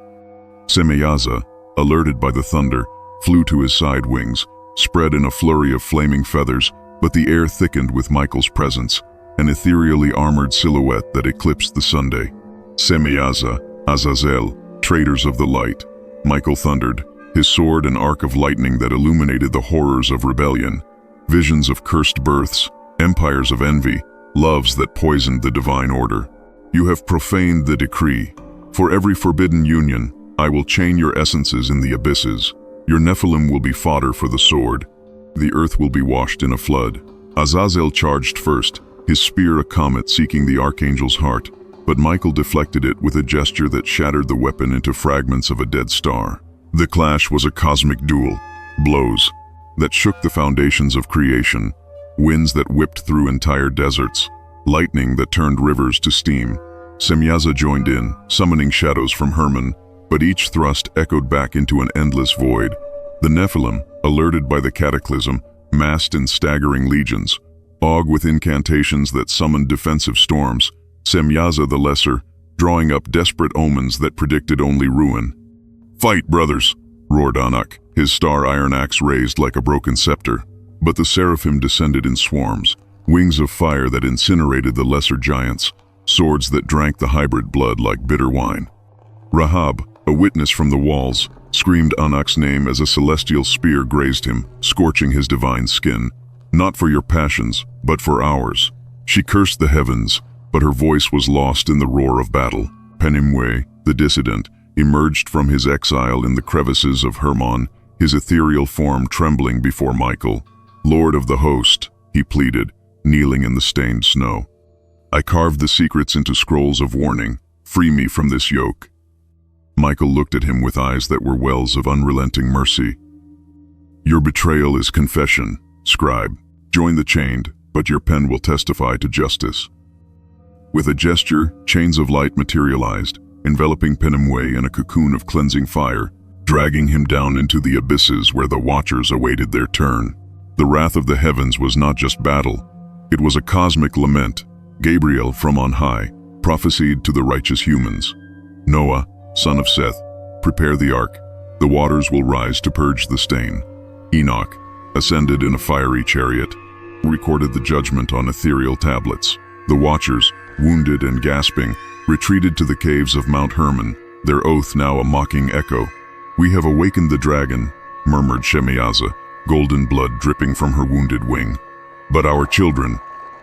Shemyaza, alerted by the thunder, flew to his side wings, spread in a flurry of flaming feathers, but the air thickened with Michael's presence, an ethereally armored silhouette that eclipsed the Sunday. "Shemyaza, Azazel, traitors of the light," Michael thundered, his sword an arc of lightning that illuminated the horrors of rebellion, visions of cursed births, empires of envy, loves that poisoned the divine order. "You have profaned the decree. For every forbidden union, I will chain your essences in the abysses. Your Nephilim will be fodder for the sword. The earth will be washed in a flood." Azazel charged first, his spear a comet seeking the archangel's heart, but Michael deflected it with a gesture that shattered the weapon into fragments of a dead star. The clash was a cosmic duel, blows that shook the foundations of creation, winds that whipped through entire deserts, lightning that turned rivers to steam. Shemyaza joined in, summoning shadows from Hermon, but each thrust echoed back into an endless void. The Nephilim, alerted by the cataclysm, massed in staggering legions, Og with incantations that summoned defensive storms, Shemyaza the Lesser, drawing up desperate omens that predicted only ruin. "Fight, brothers!" roared Anak, his star iron axe raised like a broken scepter. But the seraphim descended in swarms, wings of fire that incinerated the lesser giants, swords that drank the hybrid blood like bitter wine. Rahab, a witness from the walls, screamed Anak's name as a celestial spear grazed him, scorching his divine skin. "Not for your passions, but for ours." She cursed the heavens, but her voice was lost in the roar of battle. Penemue, the dissident, emerged from his exile in the crevices of Hermon, his ethereal form trembling before Michael. "Lord of the host," he pleaded, kneeling in the stained snow. "I carved the secrets into scrolls of warning. Free me from this yoke." Michael looked at him with eyes that were wells of unrelenting mercy. "Your betrayal is confession, scribe. Join the chained, but your pen will testify to justice." With a gesture, chains of light materialized, enveloping Penemue in a cocoon of cleansing fire, dragging him down into the abysses where the Watchers awaited their turn. The wrath of the heavens was not just battle. It was a cosmic lament. Gabriel, from on high, prophesied to the righteous humans. "Noah, son of Seth, prepare the ark. The waters will rise to purge the stain." Enoch, ascended in a fiery chariot, recorded the judgment on ethereal tablets. The Watchers, wounded and gasping, retreated to the caves of Mount Hermon, their oath now a mocking echo. "We have awakened the dragon," murmured Shemyaza, golden blood dripping from her wounded wing. "But our children,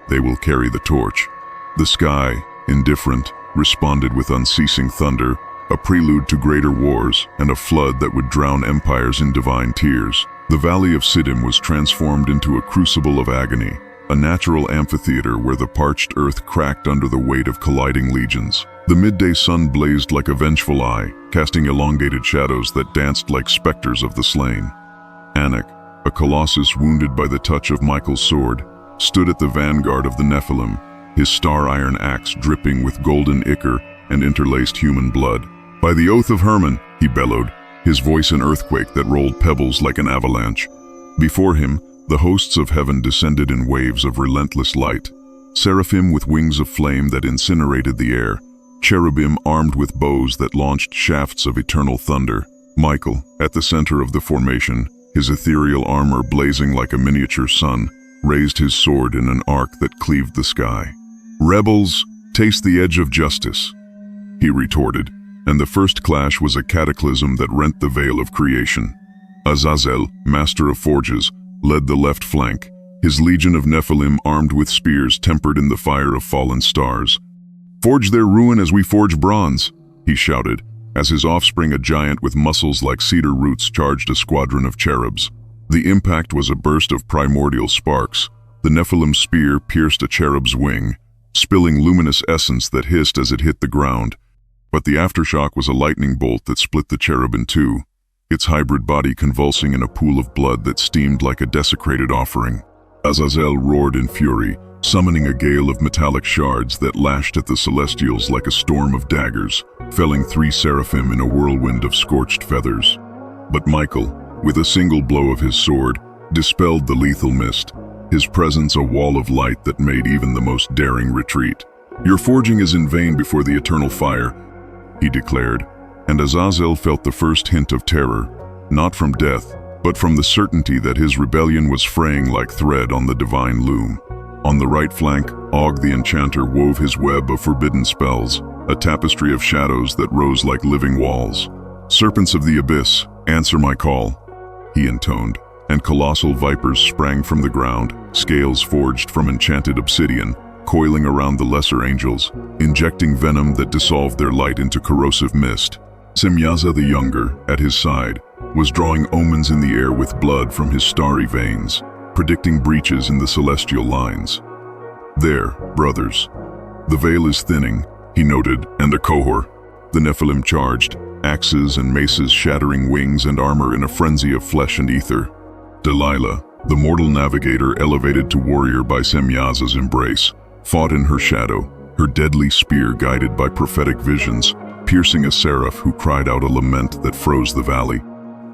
they will carry the torch." The sky, indifferent, responded with unceasing thunder, a prelude to greater wars and a flood that would drown empires in divine tears. The valley of Siddim was transformed into a crucible of agony, a natural amphitheater where the parched earth cracked under the weight of colliding legions. The midday sun blazed like a vengeful eye, casting elongated shadows that danced like specters of the slain. Anak, a colossus wounded by the touch of Michael's sword, stood at the vanguard of the Nephilim, his star iron axe dripping with golden ichor and interlaced human blood. "By the oath of Hermon," he bellowed, his voice an earthquake that rolled pebbles like an avalanche. Before him, the hosts of heaven descended in waves of relentless light. Seraphim with wings of flame that incinerated the air, cherubim armed with bows that launched shafts of eternal thunder. Michael, at the center of the formation, his ethereal armor blazing like a miniature sun, raised his sword in an arc that cleaved the sky. "Rebels, taste the edge of justice," he retorted, and the first clash was a cataclysm that rent the veil of creation. Azazel, master of forges, led the left flank, his legion of Nephilim armed with spears tempered in the fire of fallen stars. "Forge their ruin as we forge bronze," he shouted, as his offspring, a giant with muscles like cedar roots, charged a squadron of cherubs. The impact was a burst of primordial sparks. The Nephilim spear pierced a cherub's wing, spilling luminous essence that hissed as it hit the ground. But the aftershock was a lightning bolt that split the cherub in two, its hybrid body convulsing in a pool of blood that steamed like a desecrated offering. Azazel roared in fury, summoning a gale of metallic shards that lashed at the celestials like a storm of daggers, felling 3 seraphim in a whirlwind of scorched feathers. But Michael, with a single blow of his sword, dispelled the lethal mist, his presence a wall of light that made even the most daring retreat. "Your forging is in vain before the eternal fire," he declared, and Azazel felt the first hint of terror, not from death, but from the certainty that his rebellion was fraying like thread on the divine loom. On the right flank, Og the enchanter wove his web of forbidden spells, a tapestry of shadows that rose like living walls. "Serpents of the abyss, answer my call," he intoned, and colossal vipers sprang from the ground, scales forged from enchanted obsidian, coiling around the lesser angels, injecting venom that dissolved their light into corrosive mist. Shemyaza the Younger, at his side, was drawing omens in the air with blood from his starry veins, predicting breaches in the celestial lines. "There, brothers. The veil is thinning," he noted, and a cohort. The Nephilim charged, axes and maces shattering wings and armor in a frenzy of flesh and ether. Delilah, the mortal navigator elevated to warrior by Shemyaza's embrace, fought in her shadow, her deadly spear guided by prophetic visions, piercing a seraph who cried out a lament that froze the valley.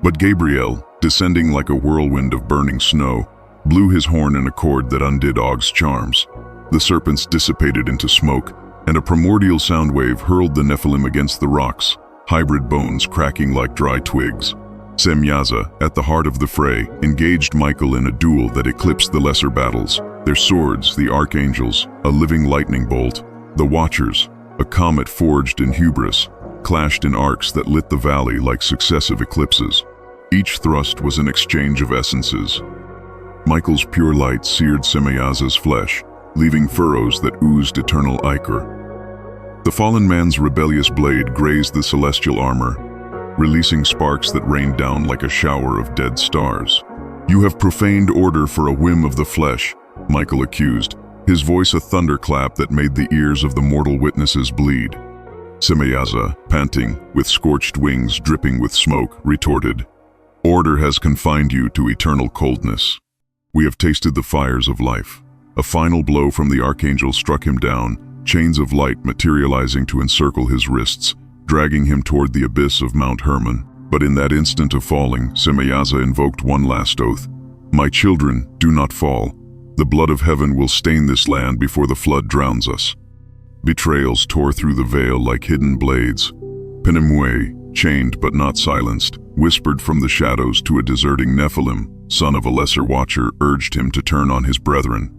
But Gabriel, descending like a whirlwind of burning snow, blew his horn in a chord that undid Og's charms. The serpents dissipated into smoke, and a primordial sound wave hurled the Nephilim against the rocks, hybrid bones cracking like dry twigs. Shemyaza, at the heart of the fray, engaged Michael in a duel that eclipsed the lesser battles. Their swords, the archangels, a living lightning bolt. The Watchers, a comet forged in hubris, clashed in arcs that lit the valley like successive eclipses. Each thrust was an exchange of essences. Michael's pure light seared Shemyaza's flesh, leaving furrows that oozed eternal ichor. The fallen man's rebellious blade grazed the celestial armor, releasing sparks that rained down like a shower of dead stars. "You have profaned order for a whim of the flesh," Michael accused, his voice a thunderclap that made the ears of the mortal witnesses bleed. Shemyaza, panting, with scorched wings dripping with smoke, retorted, "Order has confined you to eternal coldness. We have tasted the fires of life." A final blow from the archangel struck him down, chains of light materializing to encircle his wrists, dragging him toward the abyss of Mount Hermon. But in that instant of falling, Shemyaza invoked one last oath. "My children, do not fall. The blood of heaven will stain this land before the flood drowns us." Betrayals tore through the veil like hidden blades. Penemue, chained but not silenced, whispered from the shadows to a deserting Nephilim, son of a lesser watcher, urged him to turn on his brethren.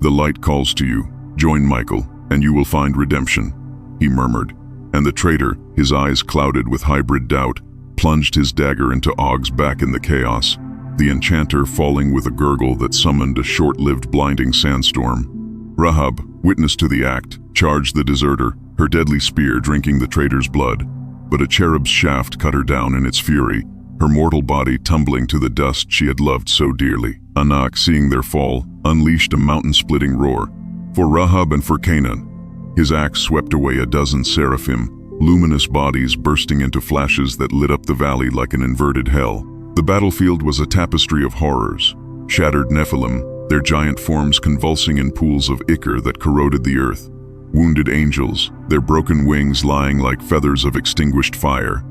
"The light calls to you. Join Michael, and you will find redemption," he murmured. And the traitor, his eyes clouded with hybrid doubt, plunged his dagger into Og's back in the chaos, the enchanter falling with a gurgle that summoned a short-lived blinding sandstorm. Rahab, witness to the act, charged the deserter, her deadly spear drinking the traitor's blood. But a cherub's shaft cut her down in its fury, her mortal body tumbling to the dust she had loved so dearly. Anak, seeing their fall, unleashed a mountain-splitting roar. For Rahab and for Canaan, his axe swept away a dozen seraphim, luminous bodies bursting into flashes that lit up the valley like an inverted hell. The battlefield was a tapestry of horrors. Shattered Nephilim, their giant forms convulsing in pools of ichor that corroded the earth. Wounded angels, their broken wings lying like feathers of extinguished fire.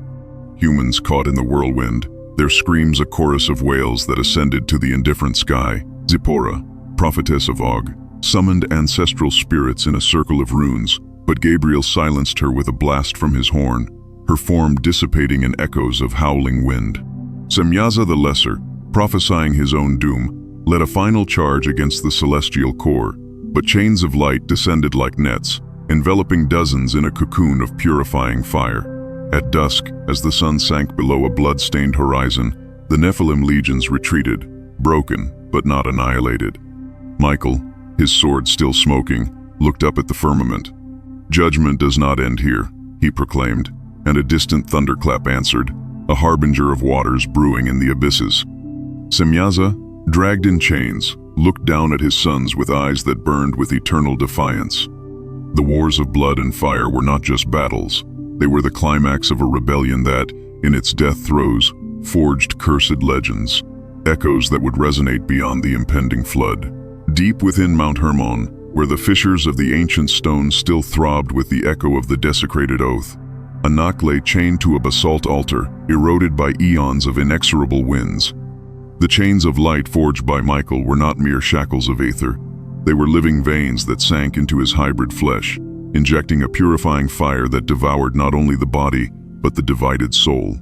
Humans caught in the whirlwind, their screams a chorus of wails that ascended to the indifferent sky. Zipporah, prophetess of Og, summoned ancestral spirits in a circle of runes, but Gabriel silenced her with a blast from his horn, her form dissipating in echoes of howling wind. Shemyaza the Lesser, prophesying his own doom, led a final charge against the celestial core, but chains of light descended like nets, enveloping dozens in a cocoon of purifying fire. At dusk, as the sun sank below a blood-stained horizon, the Nephilim legions retreated, broken but not annihilated. Michael, his sword still smoking, looked up at the firmament. "Judgment does not end here," he proclaimed, and a distant thunderclap answered, a harbinger of waters brewing in the abysses. Shemyaza, dragged in chains, looked down at his sons with eyes that burned with eternal defiance. The wars of blood and fire were not just battles. They were the climax of a rebellion that, in its death throes, forged cursed legends, echoes that would resonate beyond the impending flood. Deep within Mount Hermon, where the fissures of the ancient stone still throbbed with the echo of the desecrated oath, Anak lay chained to a basalt altar, eroded by eons of inexorable winds. The chains of light forged by Michael were not mere shackles of aether. They were living veins that sank into his hybrid flesh, injecting a purifying fire that devoured not only the body, but the divided soul.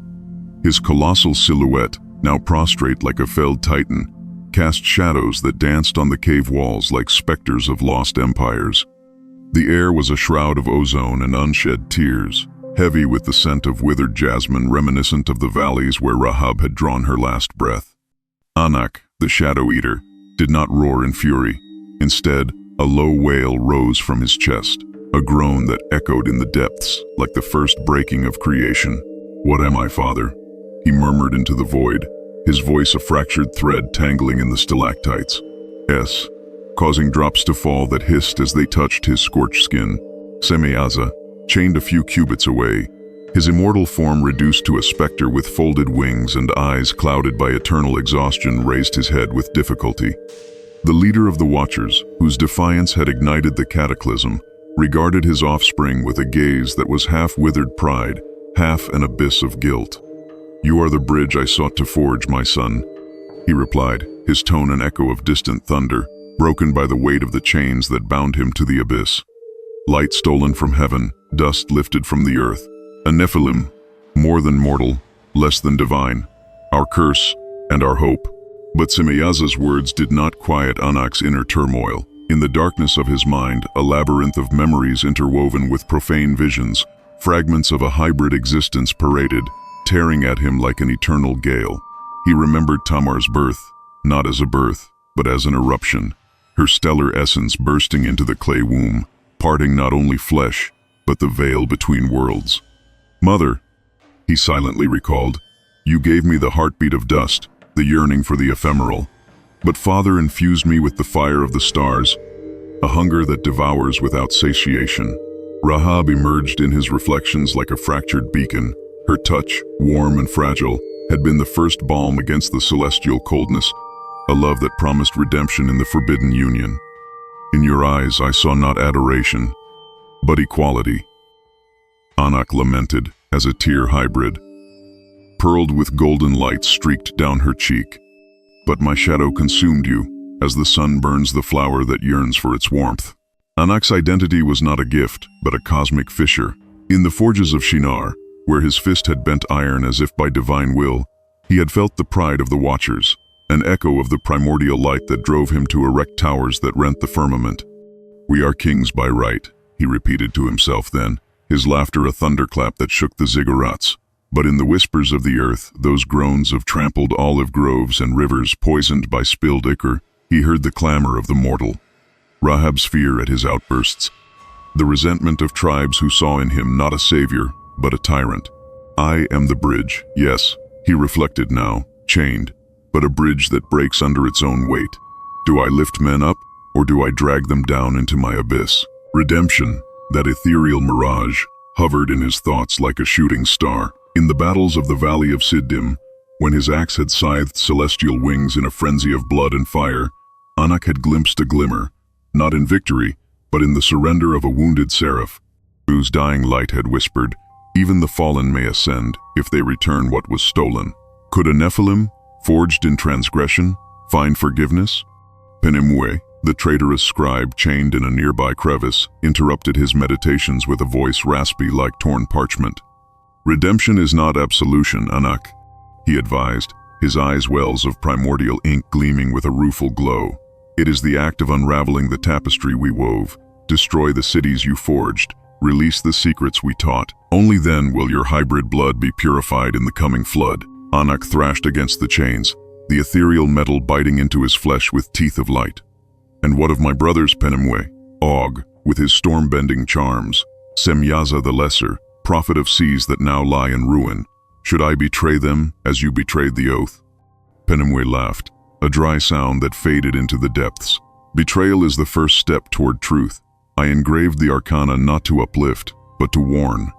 His colossal silhouette, now prostrate like a felled titan, cast shadows that danced on the cave walls like specters of lost empires. The air was a shroud of ozone and unshed tears, heavy with the scent of withered jasmine reminiscent of the valleys where Rahab had drawn her last breath. Anak, the shadow eater, did not roar in fury. Instead, a low wail rose from his chest, a groan that echoed in the depths like the first breaking of creation. "What am I, Father?" he murmured into the void, his voice a fractured thread tangling in the stalactites. Causing drops to fall that hissed as they touched his scorched skin. Shemyaza, chained a few cubits away, his immortal form reduced to a specter with folded wings and eyes clouded by eternal exhaustion, raised his head with difficulty. The leader of the Watchers, whose defiance had ignited the cataclysm, regarded his offspring with a gaze that was half withered pride, half an abyss of guilt. "You are the bridge I sought to forge, my son," he replied, his tone an echo of distant thunder, broken by the weight of the chains that bound him to the abyss. Light stolen from heaven, dust lifted from the earth. A Nephilim, more than mortal, less than divine, our curse and our hope. But Shemyaza's words did not quiet Anak's inner turmoil. In the darkness of his mind, a labyrinth of memories interwoven with profane visions, fragments of a hybrid existence paraded, tearing at him like an eternal gale. He remembered Tamar's birth, not as a birth, but as an eruption, her stellar essence bursting into the clay womb, parting not only flesh, but the veil between worlds. "Mother," he silently recalled, "you gave me the heartbeat of dust, the yearning for the ephemeral. But Father infused me with the fire of the stars, a hunger that devours without satiation." Rahab emerged in his reflections like a fractured beacon. Her touch, warm and fragile, had been the first balm against the celestial coldness, a love that promised redemption in the forbidden union. "In your eyes I saw not adoration, but equality," Anak lamented as a tear hybrid, pearled with golden light streaked down her cheek. "But my shadow consumed you, as the sun burns the flower that yearns for its warmth." Anak's identity was not a gift, but a cosmic fissure. In the forges of Shinar, where his fist had bent iron as if by divine will, he had felt the pride of the Watchers, an echo of the primordial light that drove him to erect towers that rent the firmament. "We are kings by right," he repeated to himself then, his laughter a thunderclap that shook the ziggurats. But in the whispers of the earth, those groans of trampled olive groves and rivers poisoned by spilled ichor, he heard the clamor of the mortal. Rahab's fear at his outbursts, the resentment of tribes who saw in him not a savior, but a tyrant. "I am the bridge, yes," he reflected now, chained, "but a bridge that breaks under its own weight. Do I lift men up, or do I drag them down into my abyss?" Redemption, that ethereal mirage, hovered in his thoughts like a shooting star. In the battles of the Valley of Siddim, when his axe had scythed celestial wings in a frenzy of blood and fire, Anak had glimpsed a glimmer, not in victory, but in the surrender of a wounded seraph, whose dying light had whispered, "Even the fallen may ascend, if they return what was stolen." Could a Nephilim, forged in transgression, find forgiveness? Penemue, the traitorous scribe chained in a nearby crevice, interrupted his meditations with a voice raspy like torn parchment. "Redemption is not absolution, Anak," he advised, his eyes wells of primordial ink gleaming with a rueful glow. "It is the act of unraveling the tapestry we wove, destroy the cities you forged, release the secrets we taught. Only then will your hybrid blood be purified in the coming flood." Anak thrashed against the chains, the ethereal metal biting into his flesh with teeth of light. "And what of my brothers, Penemue? Og, with his storm-bending charms, Shemyaza the Lesser, prophet of seas that now lie in ruin. Should I betray them as you betrayed the oath?" Penemue laughed, a dry sound that faded into the depths. "Betrayal is the first step toward truth. I engraved the arcana not to uplift, but to warn.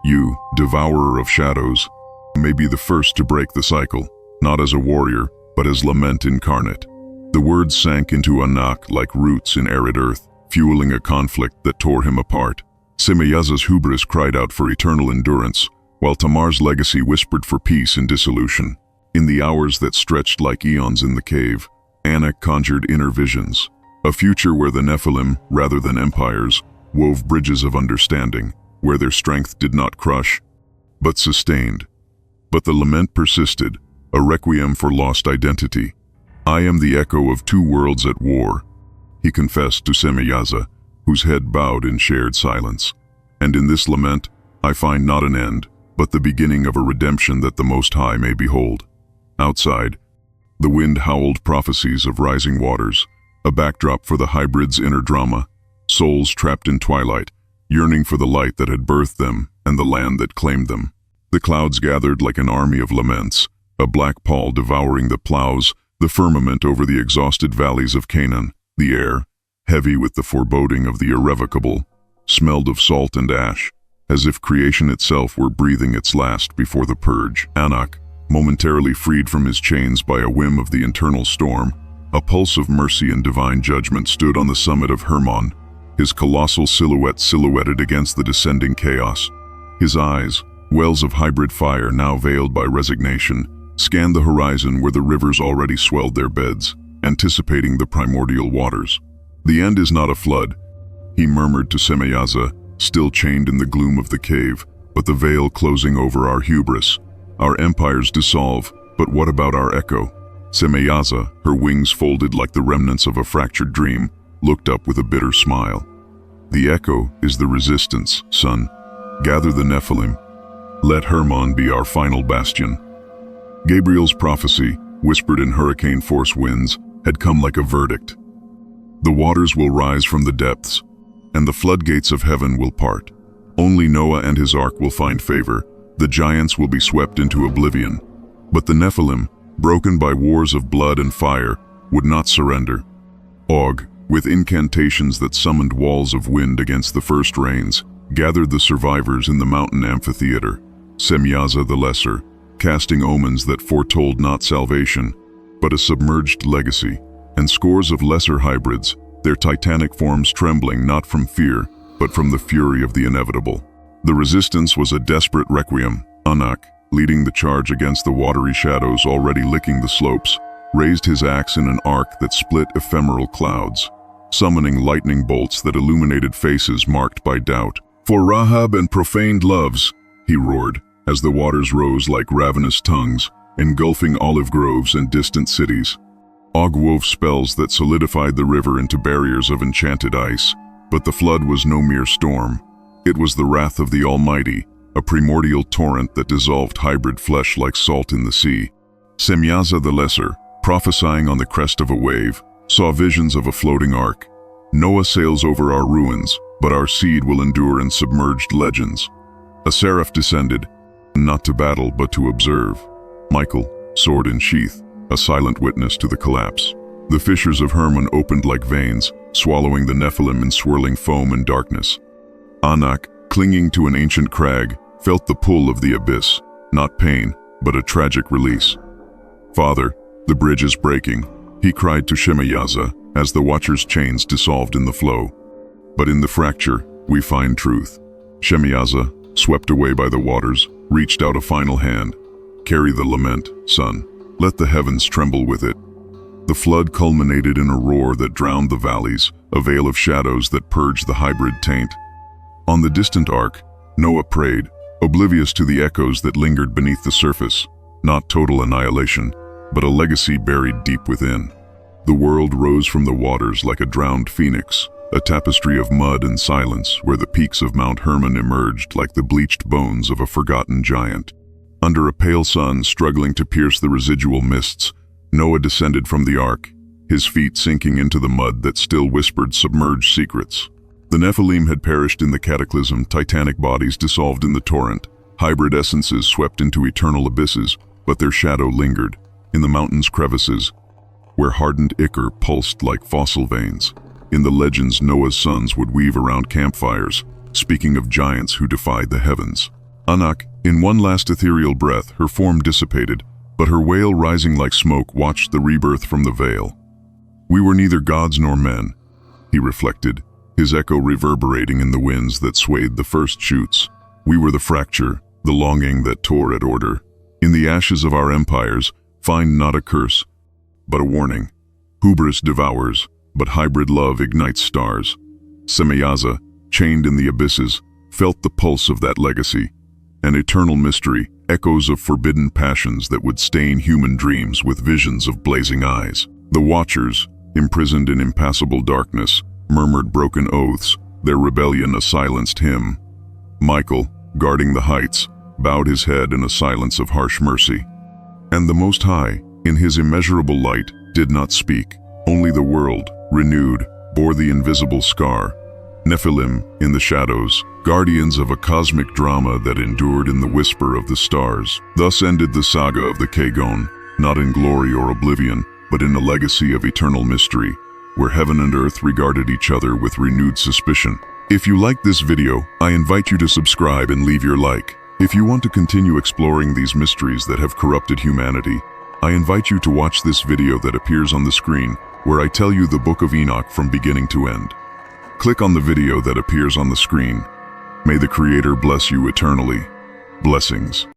You, devourer of shadows, may be the first to break the cycle, not as a warrior, but as lament incarnate." The words sank into Anak like roots in arid earth, fueling a conflict that tore him apart. Shemyaza's hubris cried out for eternal endurance, while Tamar's legacy whispered for peace in dissolution. In the hours that stretched like eons in the cave, Anak conjured inner visions, a future where the Nephilim, rather than empires, wove bridges of understanding, where their strength did not crush, but sustained. But the lament persisted, a requiem for lost identity. "I am the echo of two worlds at war," he confessed to Shemyaza, whose head bowed in shared silence. "And in this lament, I find not an end, but the beginning of a redemption that the Most High may behold." Outside, the wind howled prophecies of rising waters, a backdrop for the hybrid's inner drama, souls trapped in twilight, yearning for the light that had birthed them and the land that claimed them. The clouds gathered like an army of laments, a black pall devouring the plows, the firmament over the exhausted valleys of Canaan. The air, heavy with the foreboding of the irrevocable, smelled of salt and ash, as if creation itself were breathing its last before the purge. Anak, momentarily freed from his chains by a whim of the internal storm, a pulse of mercy and divine judgment, stood on the summit of Hermon, his colossal silhouette silhouetted against the descending chaos. His eyes, wells of hybrid fire now veiled by resignation, scanned the horizon where the rivers already swelled their beds, anticipating the primordial waters. "The end is not a flood," he murmured to Shemyaza, still chained in the gloom of the cave, "but the veil closing over our hubris. Our empires dissolve, but what about our echo?" Shemyaza, her wings folded like the remnants of a fractured dream, looked up with a bitter smile. "The echo is the resistance, son. Gather the Nephilim. Let Hermon be our final bastion." Gabriel's prophecy, whispered in hurricane-force winds, had come like a verdict. The waters will rise from the depths, and the floodgates of heaven will part. Only Noah and his ark will find favor. The giants will be swept into oblivion. But the Nephilim, broken by wars of blood and fire, would not surrender. Og, with incantations that summoned walls of wind against the first rains, gathered the survivors in the mountain amphitheater. Shemyaza the Lesser, casting omens that foretold not salvation, but a submerged legacy, and scores of lesser hybrids, their titanic forms trembling not from fear, but from the fury of the inevitable. The resistance was a desperate requiem. Anak, leading the charge against the watery shadows already licking the slopes, raised his axe in an arc that split ephemeral clouds, summoning lightning bolts that illuminated faces marked by doubt. "For Rahab and profaned loves," he roared, as the waters rose like ravenous tongues, engulfing olive groves and distant cities. Og wove spells that solidified the river into barriers of enchanted ice, but the flood was no mere storm. It was the wrath of the Almighty, a primordial torrent that dissolved hybrid flesh like salt in the sea. Shemyaza the Lesser, prophesying on the crest of a wave, saw visions of a floating ark. "Noah sails over our ruins, but our seed will endure in submerged legends." A seraph descended, not to battle but to observe. Michael, sword in sheath, a silent witness to the collapse. The fissures of Hermon opened like veins, swallowing the Nephilim in swirling foam and darkness. Anak, clinging to an ancient crag, felt the pull of the abyss, not pain, but a tragic release. "Father, the bridge is breaking," he cried to Shemyaza, as the watcher's chains dissolved in the flow. "But in the fracture, we find truth." Shemyaza, swept away by the waters, reached out a final hand. "Carry the lament, son. Let the heavens tremble with it." The flood culminated in a roar that drowned the valleys, a veil of shadows that purged the hybrid taint. On the distant ark, Noah prayed, oblivious to the echoes that lingered beneath the surface, not total annihilation, but a legacy buried deep within. The world rose from the waters like a drowned phoenix, a tapestry of mud and silence where the peaks of Mount Hermon emerged like the bleached bones of a forgotten giant. Under a pale sun struggling to pierce the residual mists, Noah descended from the ark, his feet sinking into the mud that still whispered submerged secrets. The Nephilim had perished in the cataclysm, titanic bodies dissolved in the torrent, hybrid essences swept into eternal abysses, but their shadow lingered, in the mountain's crevices, where hardened ichor pulsed like fossil veins. In the legends Noah's sons would weave around campfires, speaking of giants who defied the heavens. Anak, in one last ethereal breath, her form dissipated, but her wail rising like smoke watched the rebirth from the veil. "We were neither gods nor men," he reflected, his echo reverberating in the winds that swayed the first shoots. "We were the fracture, the longing that tore at order. In the ashes of our empires, find not a curse, but a warning. Hubris devours, but hybrid love ignites stars." Shemyaza, chained in the abysses, felt the pulse of that legacy. An eternal mystery, echoes of forbidden passions that would stain human dreams with visions of blazing eyes. The Watchers, imprisoned in impassable darkness, murmured broken oaths, their rebellion a silenced hymn. Michael, guarding the heights, bowed his head in a silence of harsh mercy. And the Most High, in his immeasurable light, did not speak. Only the world, renewed, bore the invisible scar. Nephilim, in the shadows, guardians of a cosmic drama that endured in the whisper of the stars. Thus ended the saga of the Kagon, not in glory or oblivion, but in a legacy of eternal mystery, where heaven and earth regarded each other with renewed suspicion. If you like this video, I invite you to subscribe and leave your like. If you want to continue exploring these mysteries that have corrupted humanity, I invite you to watch this video that appears on the screen, where I tell you the Book of Enoch from beginning to end. Click on the video that appears on the screen. May the Creator bless you eternally. Blessings.